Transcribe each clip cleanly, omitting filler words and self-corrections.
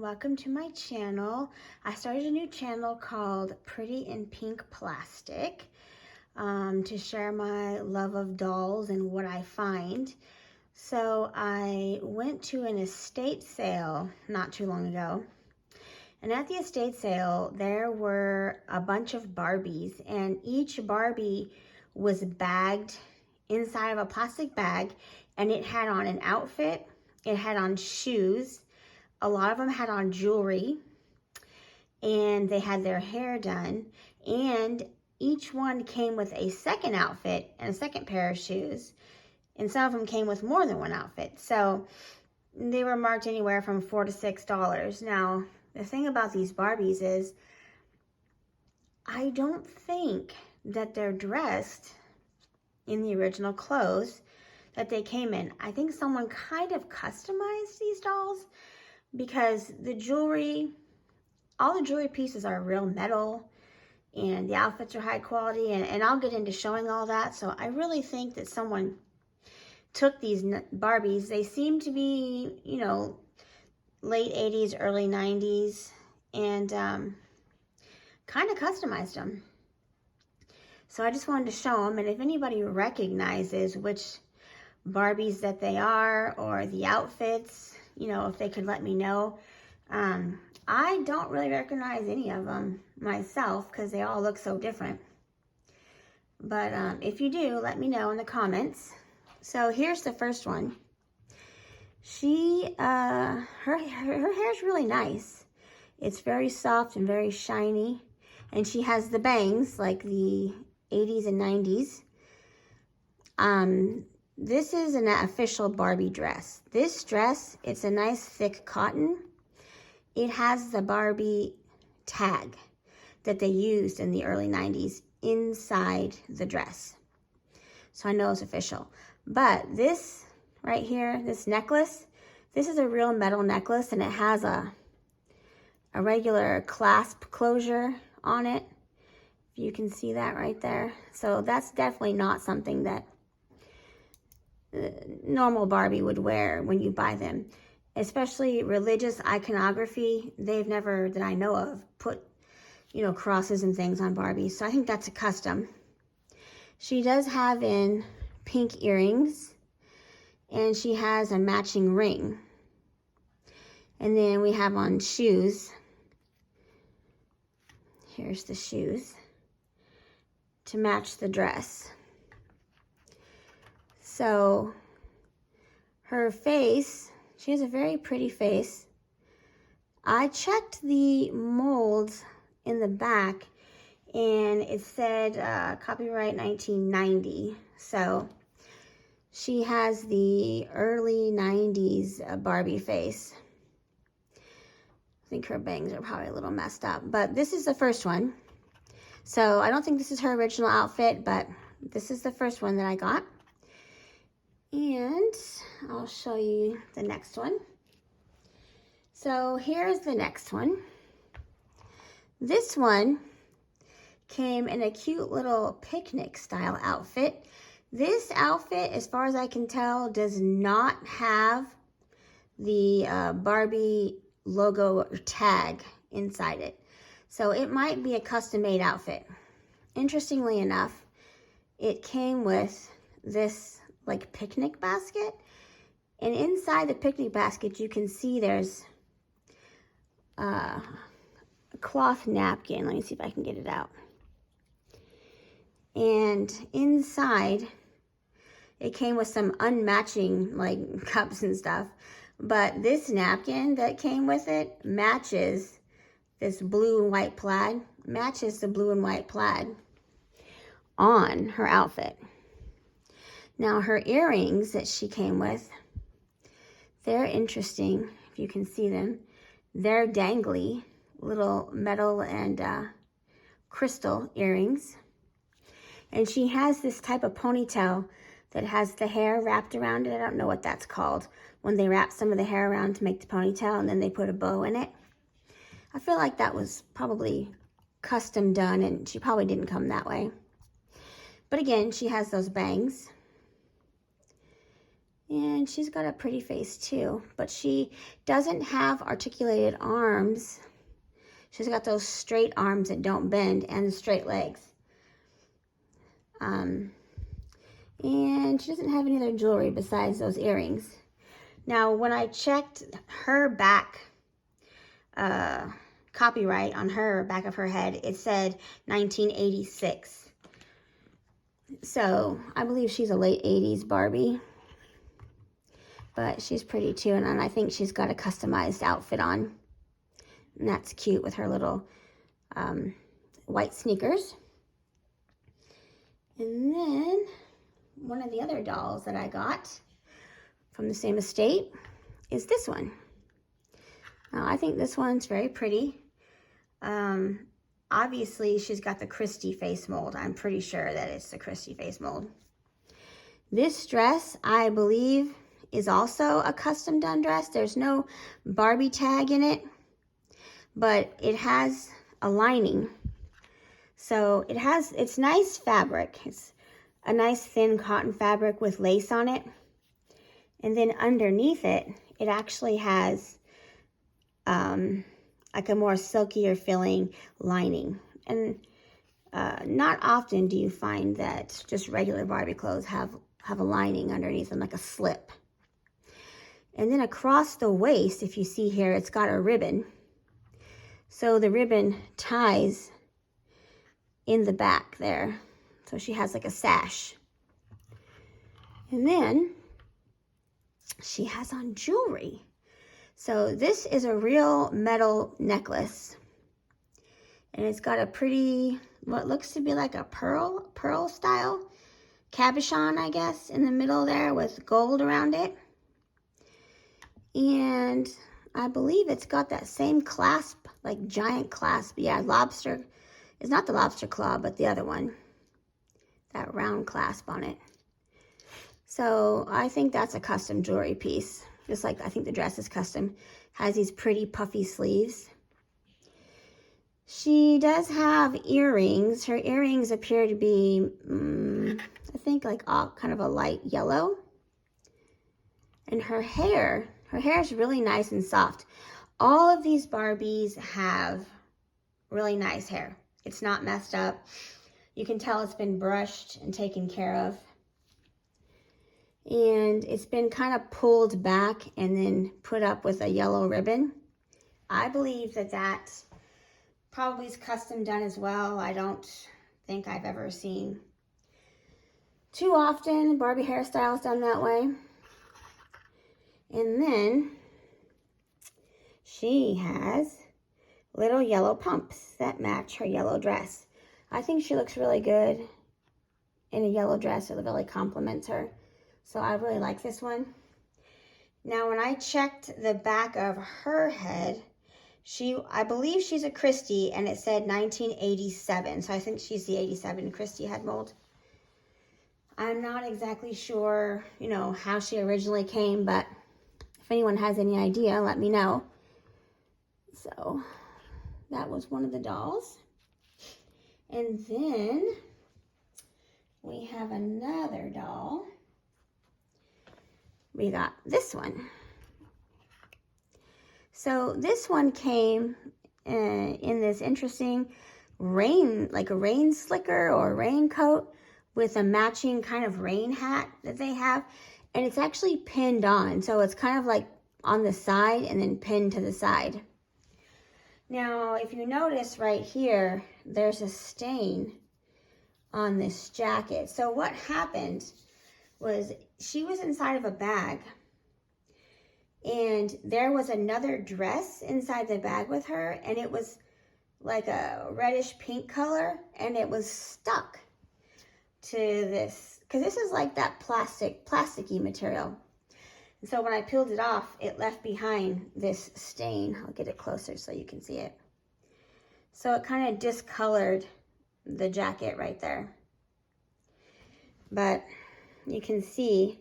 welcome to my channel. I started a new channel called Pretty in Pink Plastic to share my love of dolls and what I find. So I went to an estate sale not too long ago, and at the estate sale there were a bunch of Barbies, and each Barbie was bagged inside of a plastic bag, and it had on an outfit, it had on shoes. A lot of them had on jewelry, and they had their hair done, and each one came with a second outfit and a second pair of shoes, and some of them came with more than one outfit. So they were marked anywhere from $4 to $6. Now, the thing about these Barbies is I don't think that they're dressed in the original clothes that they came in. I think someone kind of customized these dolls, because the jewelry, all the jewelry pieces are real metal, and the outfits are high quality, and I'll get into showing all that. So I really think that someone took these Barbies. They seem to be, you know, late 80s, early 90s, and kind of customized them. So I just wanted to show them, and if anybody recognizes which Barbies that they are, or the outfits, you know, if they could let me know. I don't really recognize any of them myself because they all look so different. But if you do, let me know in the comments. So here's the first one. She, her hair's really nice. It's very soft and very shiny. And she has the bangs like the 80s and 90s. This is an official Barbie dress. This dress, it's a nice thick cotton. It has the Barbie tag that they used in the early 90s inside the dress. So I know it's official. But this right here, this necklace, this is a real metal necklace, and it has a regular clasp closure on it. You can see that right there. So that's definitely not something that normal Barbie would wear when you buy them. Especially religious iconography, they've never, that I know of, put, you know, crosses and things on Barbies. So I think that's a custom. She does have in pink earrings, and she has a matching ring. And then we have on shoes. Here's the shoes to match the dress. So her face, she has a very pretty face. I checked the molds in the back, and it said copyright 1990. So she has the early 90s Barbie face. I think her bangs are probably a little messed up, but this is the first one. So I don't think this is her original outfit, but this is the first one that I got. And I'll show you the next one. So here's the next one. This one came in a cute little picnic style outfit. This outfit, as far as I can tell, does not have the Barbie logo or tag inside it. So it might be a custom-made outfit. Interestingly enough, it came with this like picnic basket, and inside the picnic basket you can see there's a cloth napkin. Let me see if I can get it out. And inside it came with some unmatching like cups and stuff, but this napkin that came with it matches this blue and white plaid, matches the blue and white plaid on her outfit. Now her earrings that she came with, they're interesting, if you can see them. They're dangly, little metal and crystal earrings. And she has this type of ponytail that has the hair wrapped around it. I don't know what that's called, when they wrap some of the hair around to make the ponytail and then they put a bow in it. I feel like that was probably custom done, and she probably didn't come that way. But again, she has those bangs. And she's got a pretty face too, but she doesn't have articulated arms. She's got those straight arms that don't bend and straight legs. And she doesn't have any other jewelry besides those earrings. Now, when I checked her back copyright on her back of her head, it said 1986. So I believe she's a late 80s Barbie. But she's pretty too, and I think she's got a customized outfit on. And that's cute with her little white sneakers. And then one of the other dolls that I got from the same estate is this one. Now, I think this one's very pretty. Obviously, she's got the Christie face mold. I'm pretty sure that it's the Christie face mold. This dress, I believe, is also a custom done dress. There's no Barbie tag in it, but it has a lining. So it's nice fabric. It's a nice thin cotton fabric with lace on it. And then underneath it, it actually has like a more silkier feeling lining. And not often do you find that just regular Barbie clothes have a lining underneath them, like a slip. And then across the waist, if you see here, it's got a ribbon. So the ribbon ties in the back there. So she has like a sash. And then she has on jewelry. So this is a real metal necklace. And it's got a pretty, what looks to be like a pearl style cabochon, I guess, in the middle there with gold around it. And I believe it's got that same clasp, like giant clasp. Yeah, lobster. It's not the lobster claw, but the other one. That round clasp on it. So I think that's a custom jewelry piece. Just like I think the dress is custom. Has these pretty puffy sleeves. She does have earrings. Her earrings appear to be, I think like kind of a light yellow. And her hair is really nice and soft. All of these Barbies have really nice hair. It's not messed up. You can tell it's been brushed and taken care of. And it's been kind of pulled back and then put up with a yellow ribbon. I believe that probably is custom done as well. I don't think I've ever seen too often Barbie hairstyles done that way. And then she has little yellow pumps that match her yellow dress. I think she looks really good in a yellow dress. It really complements her. So I really like this one. Now, when I checked the back of her head, I believe she's a Christie, and it said 1987. So I think she's the 87 Christie head mold. I'm not exactly sure, how she originally came, but if anyone has any idea, let me know. So that was one of the dolls. And then we have another doll. We got this one. So this one came in this interesting like a rain slicker or raincoat with a matching kind of rain hat that they have. And it's actually pinned on. So it's kind of like on the side and then pinned to the side. Now, if you notice right here, there's a stain on this jacket. So what happened was she was inside of a bag, and there was another dress inside the bag with her, and it was like a reddish pink color, and it was stuck to this, because this is like that plasticky material. And so when I peeled it off, it left behind this stain. I'll get it closer so you can see it. So it kind of discolored the jacket right there. But you can see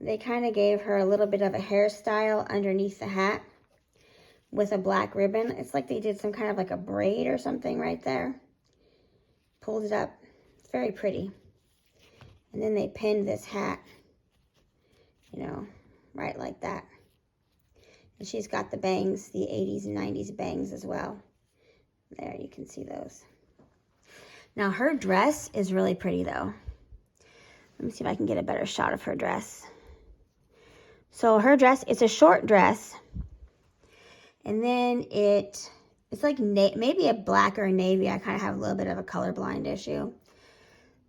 they kind of gave her a little bit of a hairstyle underneath the hat with a black ribbon. It's like they did some kind of like a braid or something right there. Pulled it up. It's very pretty. And then they pinned this hat you know, right like that. And she's got the bangs, the 80s and 90s bangs as well. There, you can see those. Now her dress is really pretty though. Let me see if I can get a better shot of her dress. So her dress, it's a short dress. And then it's like maybe a black or a navy. I kind of have a little bit of a colorblind issue.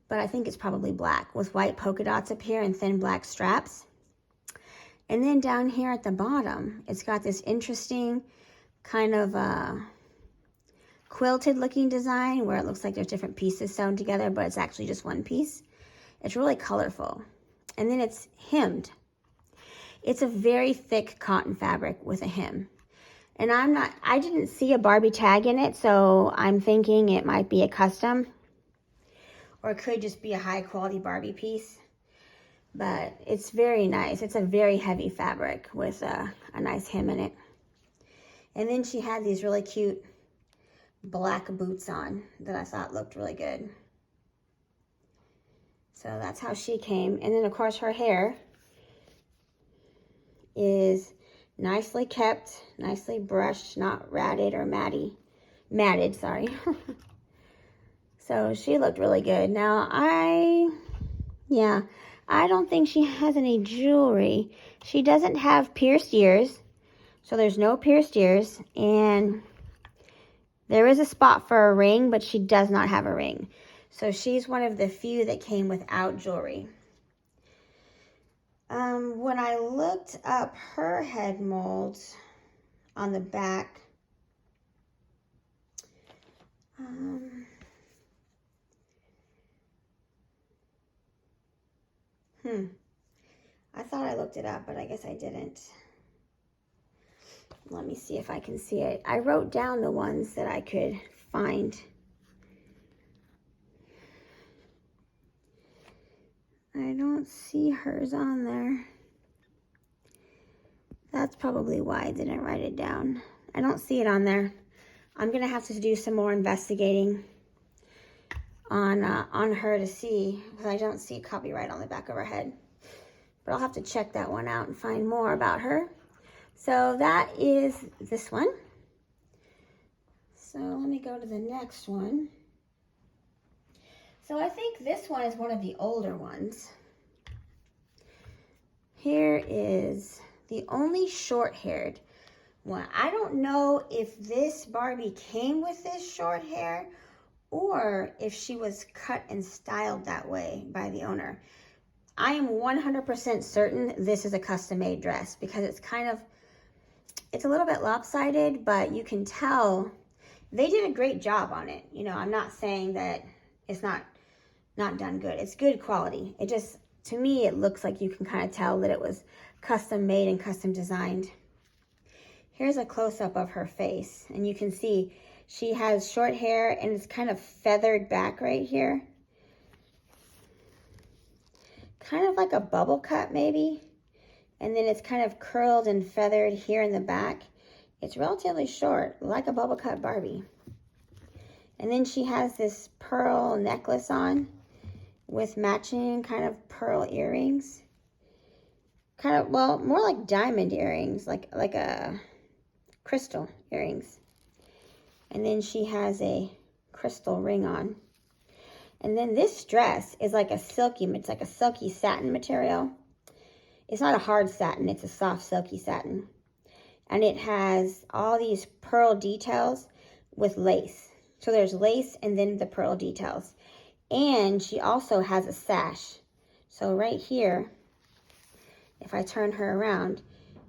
But I think it's probably black with white polka dots up here and thin black straps. And then down here at the bottom, it's got this interesting kind of quilted looking design where it looks like there's different pieces sewn together, but it's actually just one piece. It's really colorful. And then it's hemmed. It's a very thick cotton fabric with a hem. And I didn't see a Barbie tag in it, so I'm thinking it might be a custom. Or it could just be a high quality Barbie piece. But it's very nice. It's a very heavy fabric with a nice hem in it. And then she had these really cute black boots on that I thought looked really good. So that's how she came. And then of course her hair is nicely kept, nicely brushed, not ratted or matted, sorry. So she looked really good. Now I don't think she has any jewelry. She doesn't have pierced ears, so there's no pierced ears, and there is a spot for a ring, but she does not have a ring. So she's one of the few that came without jewelry. When I looked up her head molds on the back, I thought I looked it up, but I guess I didn't. Let me see if I can see it. I wrote down the ones that I could find. I don't see hers on there. That's probably why I didn't write it down. I don't see it on there. I'm gonna have to do some more investigating on her to see, because I don't see copyright on the back of her head. But I'll have to check that one out and find more about her. So that is this one. So let me go to the next one. So I think this one is one of the older ones. Here is the only short-haired one. I don't know if this Barbie came with this short hair or if she was cut and styled that way by the owner. I am 100% certain this is a custom-made dress because it's a little bit lopsided, but you can tell they did a great job on it. You know, I'm not saying that it's not done good. It's good quality. It just, to me, it looks like you can kind of tell that it was custom made and custom designed. Here's a close-up of her face, and you can see she has short hair and it's kind of feathered back right here. Kind of like a bubble cut maybe. And then it's kind of curled and feathered here in the back. It's relatively short, like a bubble cut Barbie. And then she has this pearl necklace on with matching kind of pearl earrings. Kind of, well, more like diamond earrings, like a crystal earrings. And then she has a crystal ring on. And then this dress is like it's like a silky satin material. It's not a hard satin, it's a soft silky satin. And it has all these pearl details with lace. So there's lace and then the pearl details. And she also has a sash. So right here, if I turn her around,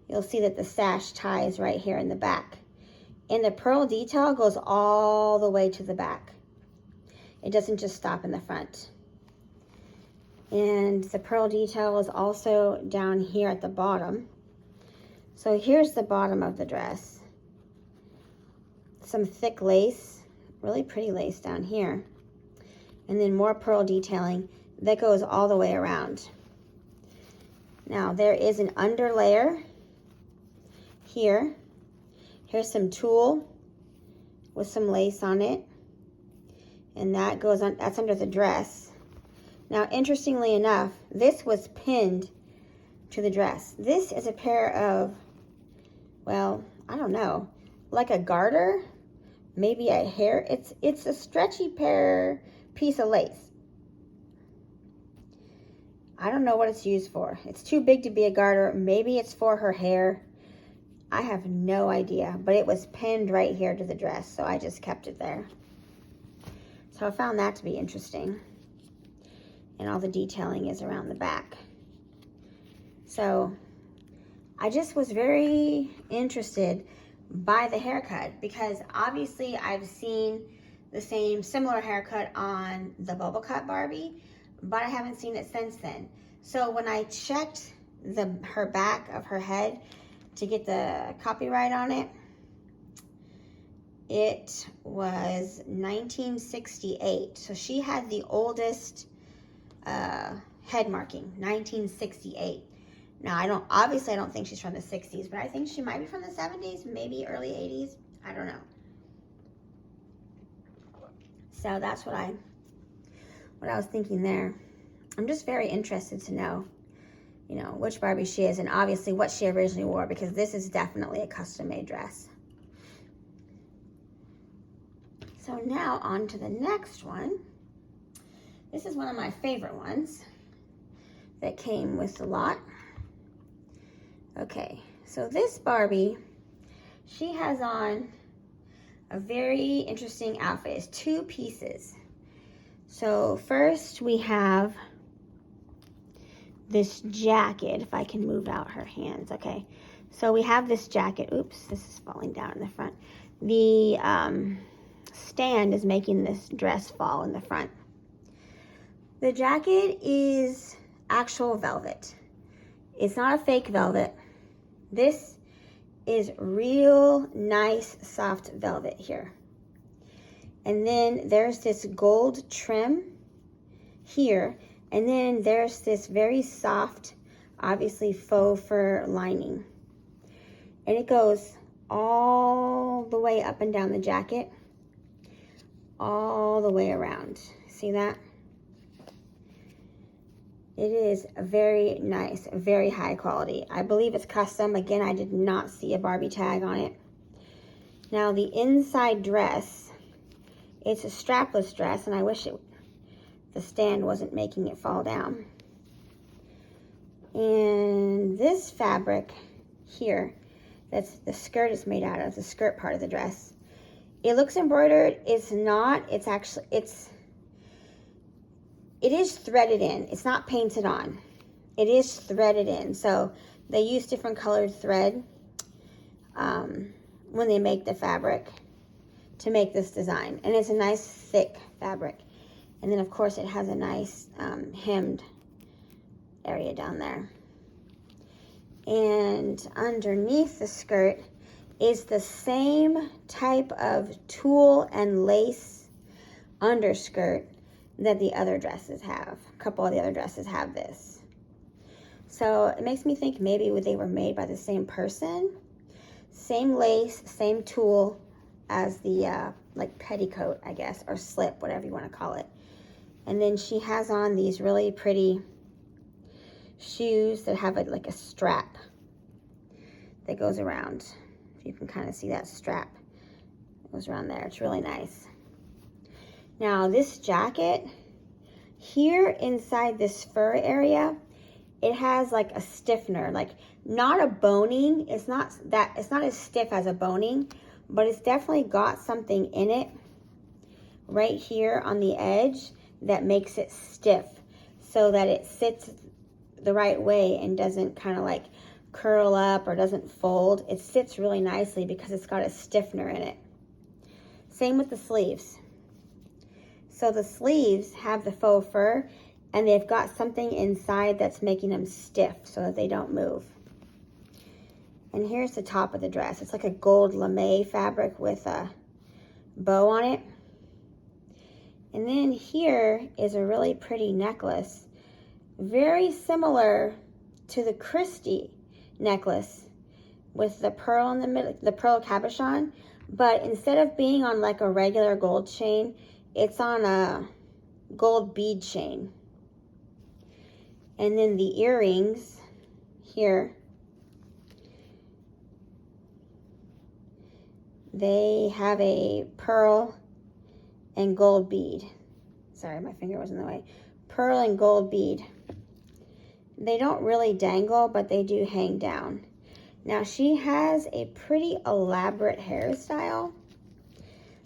you'll see that the sash ties right here in the back. And the pearl detail goes all the way to the back. It doesn't just stop in the front. And the pearl detail is also down here at the bottom. So here's the bottom of the dress. Some thick lace, really pretty lace down here. And then more pearl detailing that goes all the way around. Now there is an underlayer here. Here's some tulle with some lace on it. And that goes on, that's under the dress. Now, interestingly enough, this was pinned to the dress. This is a pair of, well, I don't know, like a garter, maybe a hair. It's a stretchy piece of lace. I don't know what it's used for. It's too big to be a garter. Maybe it's for her hair. I have no idea, but it was pinned right here to the dress, so I just kept it there. So I found that to be interesting. And all the detailing is around the back. So I just was very interested by the haircut because obviously I've seen the similar haircut on the bubble cut Barbie, but I haven't seen it since then. So when I checked her back of her head to get the copyright on it, it was 1968. So she had the oldest head marking, 1968. Now, I don't think she's from the 60s, but I think she might be from the 70s, maybe early 80s. I don't know. So that's what I was thinking there. I'm just very interested to know, which Barbie she is and obviously what she originally wore, because this is definitely a custom-made dress. So now on to the next one. This is one of my favorite ones that came with the lot. Okay, so this Barbie, she has on a very interesting outfit. It's two pieces. So first we have this jacket, if I can move out her hands, okay. So we have this jacket. Oops, this is falling down in the front. The stand is making this dress fall in the front. The jacket is actual velvet. It's not a fake velvet. This is real nice soft velvet here. And then there's this gold trim here. And then there's this very soft, obviously faux fur lining. And it goes all the way up and down the jacket, all the way around. See that? It is very nice, very high quality. I believe it's custom. Again, I did not see a Barbie tag on it. Now the inside dress, it's a strapless dress, and I wish the stand wasn't making it fall down. And this fabric here, that's the skirt is made out of, the skirt part of the dress. It looks embroidered. It's not. It's actually, it is threaded in. It's not painted on. It is threaded in. So they use different colored thread when they make the fabric to make this design. And it's a nice thick fabric. And then of course it has a nice hemmed area down there. And underneath the skirt is the same type of tulle and lace underskirt that the other dresses have. A couple of the other dresses have this. So it makes me think maybe they were made by the same person. Same lace, same tulle as the like petticoat, I guess, or slip, whatever you want to call it. And then she has on these really pretty shoes that have like a strap that goes around. If you can kind of see that strap. It goes around there. It's really nice. Now this jacket, here inside this fur area, it has like a stiffener, like not a boning. It's not as stiff as a boning, but it's definitely got something in it right here on the edge that makes it stiff so that it sits the right way and doesn't kind of like curl up or doesn't fold. It sits really nicely because it's got a stiffener in it. Same with the sleeves. So the sleeves have the faux fur and they've got something inside that's making them stiff so that they don't move. And here's the top of the dress. It's like a gold lame fabric with a bow on it. And then here is a really pretty necklace, very similar to the Christie necklace with the pearl in the middle, the pearl cabochon, but instead of being on like a regular gold chain, it's on a gold bead chain. And then the earrings here, they have a pearl and gold bead. Sorry, my finger was in the way. Pearl and gold bead. They don't really dangle, but they do hang down. Now she has a pretty elaborate hairstyle.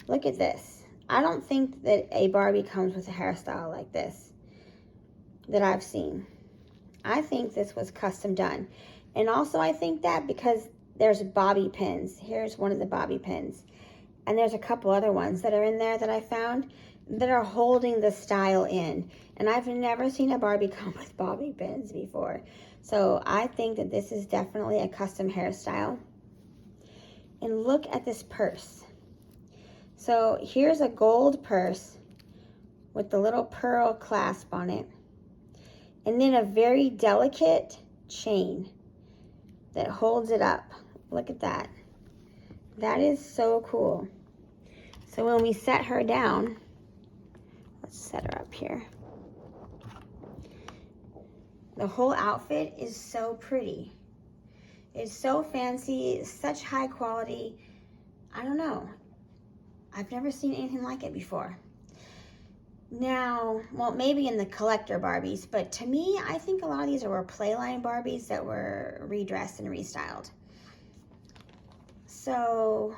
Look at this. I don't think that a Barbie comes with a hairstyle like this that I've seen. I think this was custom done. And also I think that because there's bobby pins. Here's one of the bobby pins. And there's a couple other ones that are in there that I found that are holding the style in. And I've never seen a Barbie come with bobby pins before. So I think that this is definitely a custom hairstyle. And look at this purse. So here's a gold purse with the little pearl clasp on it. And then a very delicate chain that holds it up. Look at that. That is so cool. So when we set her down, let's set her up here. The whole outfit is so pretty. It's so fancy, such high quality. I don't know. I've never seen anything like it before. Now, well, maybe in the collector Barbies, but to me, I think a lot of these were playline Barbies that were redressed and restyled. So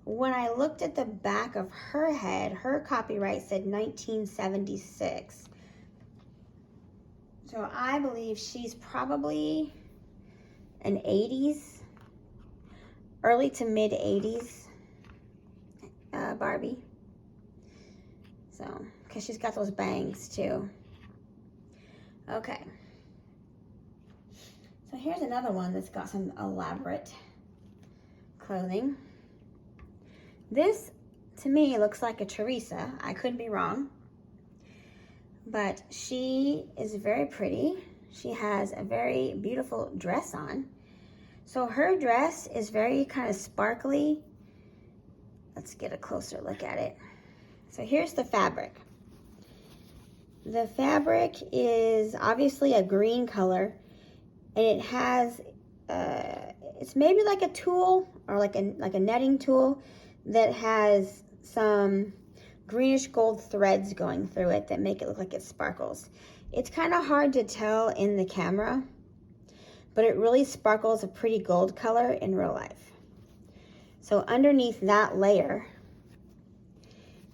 when I looked at the back of her head, her copyright said 1976. So I believe she's probably an 80s, early to mid 80s Barbie. So, because she's got those bangs too. Okay. So here's another one that's got some elaborate clothing. This, to me, looks like a Teresa. I could be wrong. But she is very pretty. She has a very beautiful dress on. So her dress is very kind of sparkly. Let's get a closer look at it. So here's the fabric. The fabric is obviously a green color, and it has, it's maybe like a tulle or like a netting tulle that has some greenish gold threads going through it that make it look like it sparkles. It's kind of hard to tell in the camera, but it really sparkles a pretty gold color in real life. So underneath that layer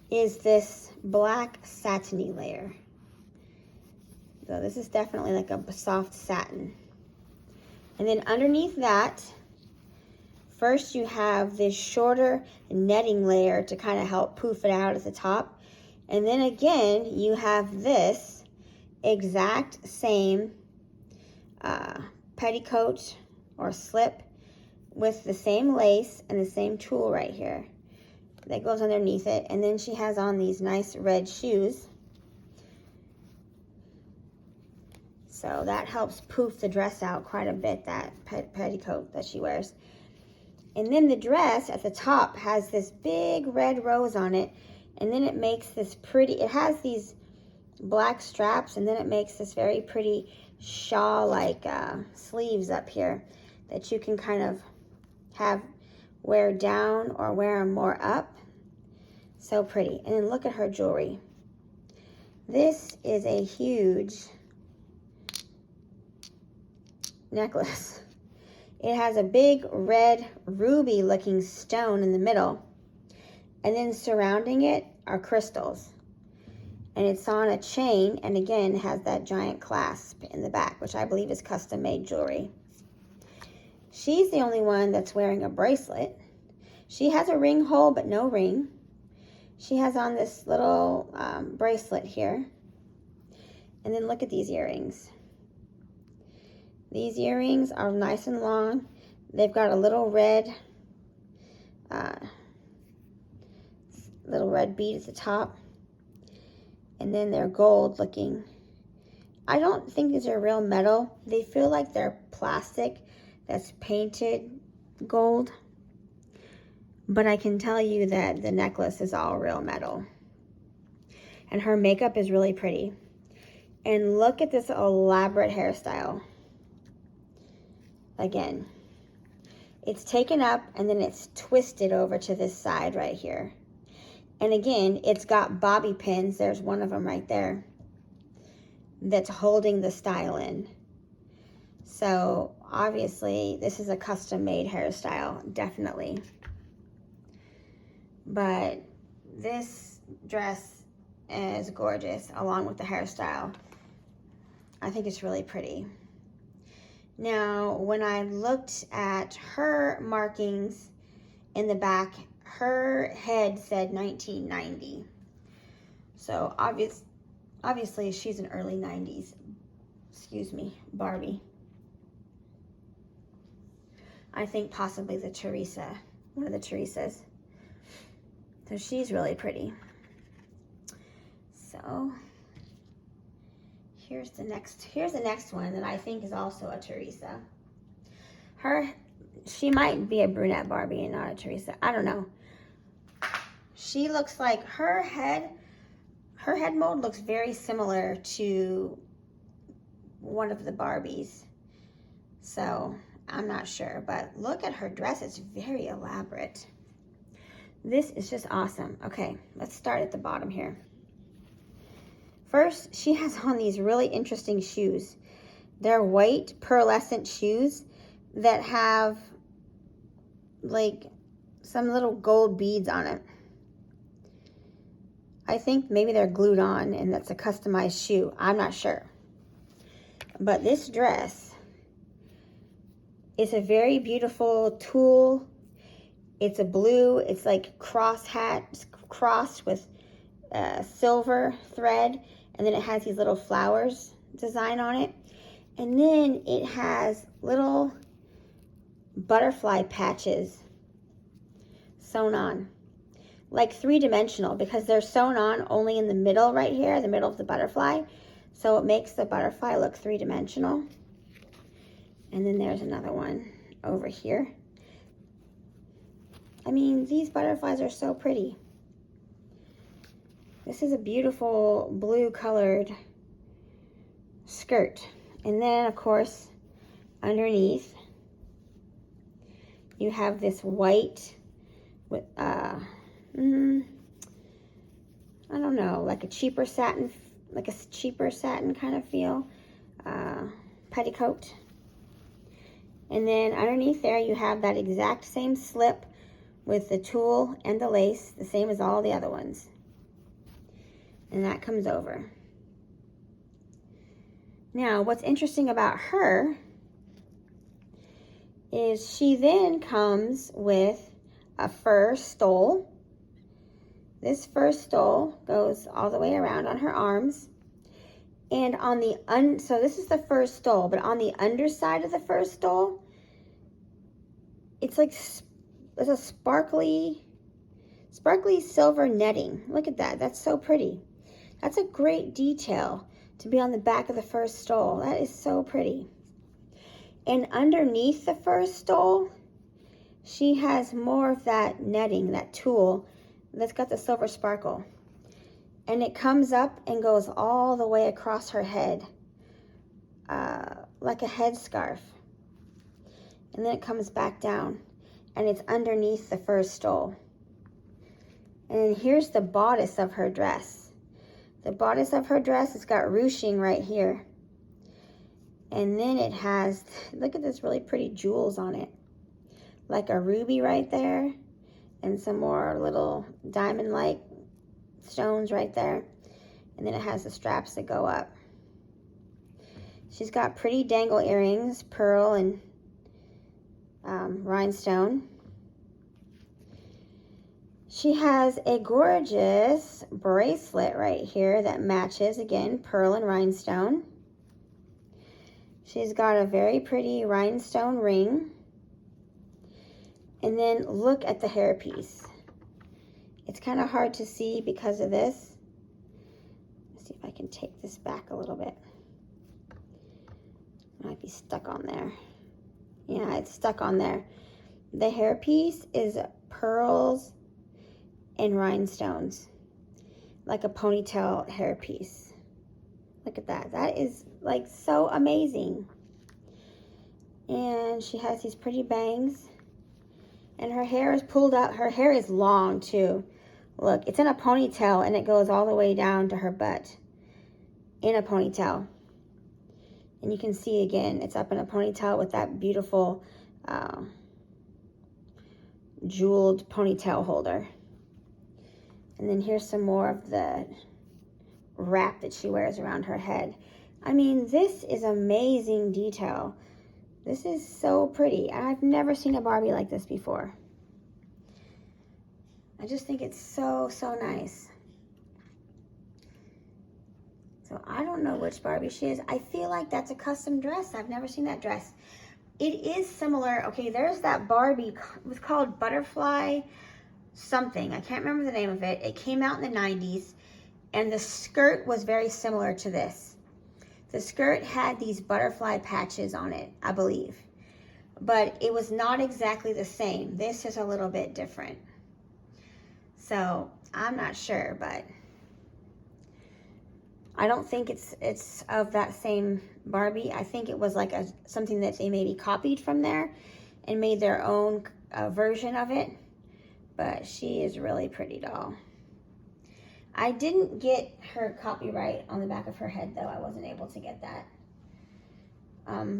is this black satiny layer. So this is definitely like a soft satin. And then underneath that, first you have this shorter netting layer to kind of help poof it out at the top. And then again, you have this exact same petticoat or slip with the same lace and the same tulle right here that goes underneath it. And then she has on these nice red shoes. So that helps poof the dress out quite a bit, that petticoat that she wears. And then the dress at the top has this big red rose on it. And then it makes this pretty, it has these black straps, and then it makes this very pretty shawl-like sleeves up here that you can kind of have wear down or wear them more up. So pretty. And then look at her jewelry. This is a huge necklace. It has a big red ruby looking stone in the middle, and then surrounding it are crystals. And it's on a chain, and again has that giant clasp in the back, which I believe is custom made jewelry. She's the only one that's wearing a bracelet. She has a ring hole but no ring. She has on this little bracelet here. And then look at these earrings. These earrings are nice and long. They've got a little red bead at the top. And then they're gold looking. I don't think these are real metal. They feel like they're plastic that's painted gold. But I can tell you that the necklace is all real metal. And her makeup is really pretty. And look at this elaborate hairstyle. again. It's taken up and then it's twisted over to this side right here. And again, it's got bobby pins. There's one of them right there that's holding the style in. So obviously this is a custom made hairstyle, definitely. But this dress is gorgeous along with the hairstyle. I think it's really pretty. Now, when I looked at her markings in the back, her head said 1990. So obviously she's an early 90s, Barbie. I think possibly the Teresa, one of the Teresas. So she's really pretty. So here's the next one that I think is also a Teresa. She might be a brunette Barbie and not a Teresa. I don't know. She looks like her head mold looks very similar to one of the Barbies. So I'm not sure, but look at her dress. It's very elaborate. This is just awesome. Okay, let's start at the bottom here. First, she has on these really interesting shoes. They're white pearlescent shoes that have like some little gold beads on it. I think maybe they're glued on and that's a customized shoe. I'm not sure. But this dress is a very beautiful tulle. It's a blue. It's like crossed with silver thread. And then it has these little flowers design on it. And then it has little butterfly patches sewn on. Like three-dimensional because they're sewn on only in the middle right here, the middle of the butterfly. So it makes the butterfly look three-dimensional. And then there's another one over here. I mean, these butterflies are so pretty. This is a beautiful blue colored skirt. And then, of course, underneath, you have this white with, I don't know, like a cheaper satin kind of feel, petticoat. And then underneath there, you have that exact same slip with the tulle and the lace, the same as all the other ones. And that comes over. Now, what's interesting about her is she then comes with a fur stole. This fur stole goes all the way around on her arms. And on the, so this is the fur stole, but on the underside of the fur stole, it's like, it's a sparkly silver netting. Look at that, that's so pretty. That's a great detail to be on the back of the fur stole. That is so pretty. And underneath the fur stole, she has more of that netting, that tulle, that's got the silver sparkle. And it comes up and goes all the way across her head, like a headscarf. And then it comes back down, and it's underneath the fur stole. And here's the bodice of her dress. The bodice of her dress has got ruching right here. And then it has, look at this really pretty jewels on it. Like a ruby right there. And some more little diamond-like stones right there. And then it has the straps that go up. She's got pretty dangle earrings, pearl and rhinestone. She has a gorgeous bracelet right here that matches, again, pearl and rhinestone. She's got a very pretty rhinestone ring. And then look at the hairpiece. It's kind of hard to see because of this. Let's see if I can take this back a little bit. It might be stuck on there. Yeah, it's stuck on there. The hairpiece is pearls and rhinestones, like a ponytail hairpiece. Look at that. That is like so amazing. And she has these pretty bangs. And her hair is pulled out. Her hair is long too. Look, it's in a ponytail and it goes all the way down to her butt. In a ponytail. And you can see again, it's up in a ponytail with that beautiful jeweled ponytail holder. And then here's some more of the wrap that she wears around her head. I mean, this is amazing detail. This is so pretty. I've never seen a Barbie like this before. I just think it's so, so nice. So I don't know which Barbie she is. I feel like that's a custom dress. I've never seen that dress. It is similar. Okay, there's that Barbie. It was called Butterfly something. I can't remember the name of it. It came out in the 90s. And the skirt was very similar to this. The skirt had these butterfly patches on it, I believe. But it was not exactly the same. This is a little bit different. So I'm not sure, but I don't think it's of that same Barbie. I think it was like something that they maybe copied from there and made their own version of it. But she is really pretty doll. I didn't get her copyright on the back of her head, though. I wasn't able to get that.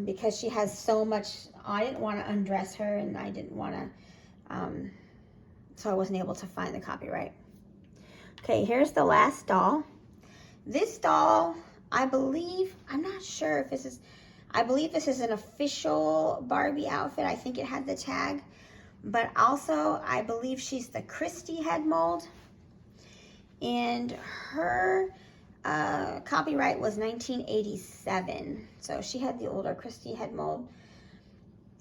Because she has so much. I didn't want to undress her, and I didn't want to, so I wasn't able to find the copyright. Okay, here's the last doll. This doll, I believe, I'm not sure if this is, I believe this is an official Barbie outfit. I think it had the tag. But also, I believe she's the Christie head mold. And her copyright was 1987. So she had the older Christie head mold.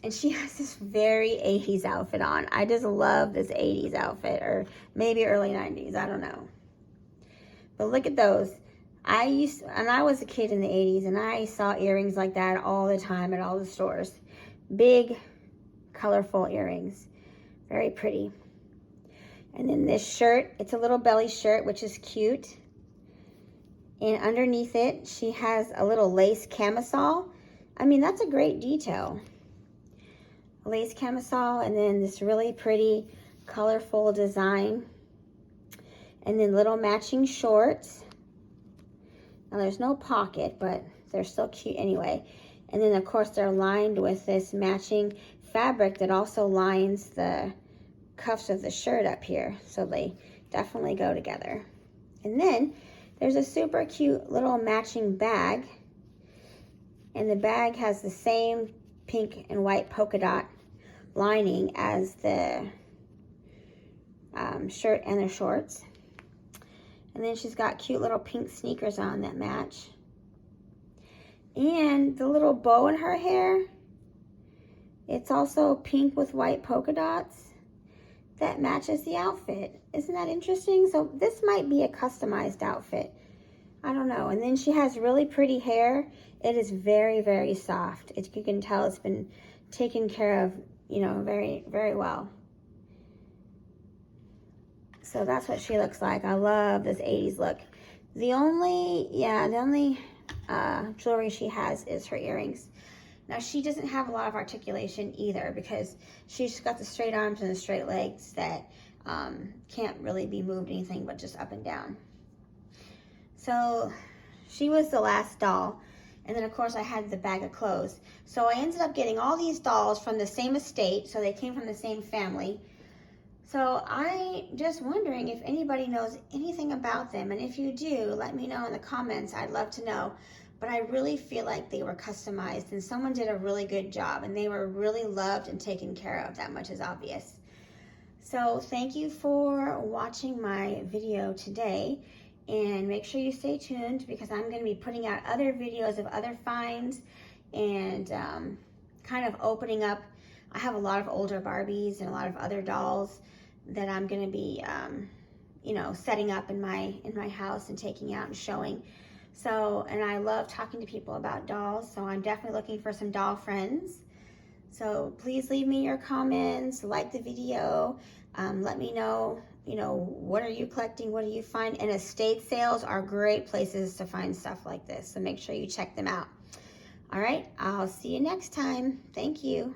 And she has this very 80s outfit on. I just love this 80s outfit, or maybe early 90s, I don't know. But look at those. And I was a kid in the 80s, and I saw earrings like that all the time at all the stores. Big, colorful earrings. Very pretty. And then this shirt, it's a little belly shirt, which is cute. And underneath it, she has a little lace camisole. I mean, that's a great detail. A lace camisole, and then this really pretty, colorful design. And then little matching shorts. Now, there's no pocket, but they're still cute anyway. And then, of course, they're lined with this matching fabric that also lines the cuffs of the shirt up here, so they definitely go together. And then there's a super cute little matching bag, and the bag has the same pink and white polka dot lining as the shirt and the shorts. And then she's got cute little pink sneakers on that match. And the little bow in her hair, it's also pink with white polka dots that matches the outfit. Isn't that interesting? So this might be a customized outfit. I don't know. And then she has really pretty hair. It is very, very soft. You can tell it's been taken care of, you know, very, very well. So that's what she looks like. I love this 80s look. The only jewelry she has is her earrings. Now, she doesn't have a lot of articulation either, because she's got the straight arms and the straight legs that can't really be moved anything but just up and down. So she was the last doll. And then, of course, I had the bag of clothes. So I ended up getting all these dolls from the same estate. So they came from the same family. So I just wondering if anybody knows anything about them. And if you do, let me know in the comments. I'd love to know. But I really feel like they were customized, and someone did a really good job, and they were really loved and taken care of. That much is obvious. So thank you for watching my video today, and make sure you stay tuned, because I'm going to be putting out other videos of other finds and kind of opening up. I have a lot of older Barbies and a lot of other dolls that I'm going to be you know, setting up in my house and taking out and showing. So, and I love talking to people about dolls, so I'm definitely looking for some doll friends. So please leave me your comments, like the video, let me know, you know, what are you collecting, what do you find? And estate sales are great places to find stuff like this, so make sure you check them out. All right, I'll see you next time. Thank you.